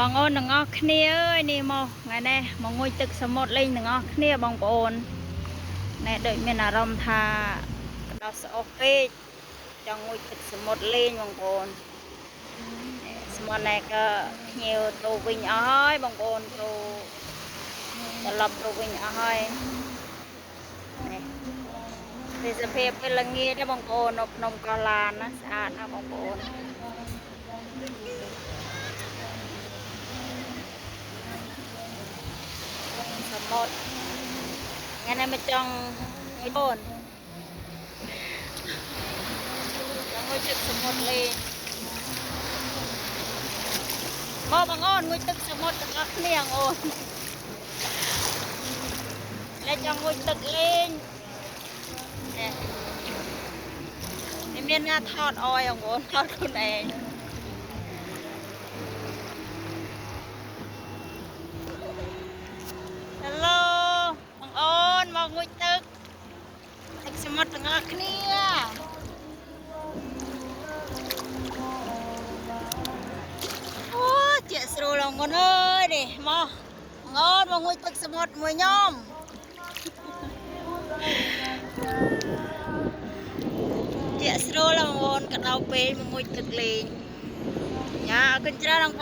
បងអូនទាំងអស់គ្នាអើយនេះមកថ្ងៃនេះមកងុយទឹកសមុទ្រលេងទាំងអស់គ្នាបងប្អូនណែដូចមានអារម្មណ៍ថាក្តៅស្អុះពេកចង់ងុយទឹកសមុទ្រលេងបងប្អូនសមុទ្រណែក៏ភ្ញៀវទៅវិញអស់ហើយបងប្អូនទៅត្រឡប់ទៅវិញអស់ហើយនេះទេសភាពពេលល្ងាចទេបងប្អូននៅភ្នំកោះឡានណាស្អាតណាស់បងប្អូនសមុទ្រថ្ងៃនេះមិនចង់ងុយបងចង់ងុយទឹកសមុទ្រលេងមកបងអូនងុយទឹកសមុទ្រទាំងអស់គ្នាបងអូនតែចង់ងុយទឹកលេងនេះមានអ្នកថតអយបងប្អូនថតខ្លួនឯងហេឡូបងអូនមកងុយទឹកសមុទ្រទាំងអស់គ្នាអូជាស្រួលបងអូនអើយនេះមកបងអូនមកងុយទឹកសមុទ្រមួយខ្ញុំជាស្រួលបងប្អូនក៏ដល់ពេលមកងុយទឹកលេងញ៉ាអរគុណច្រើន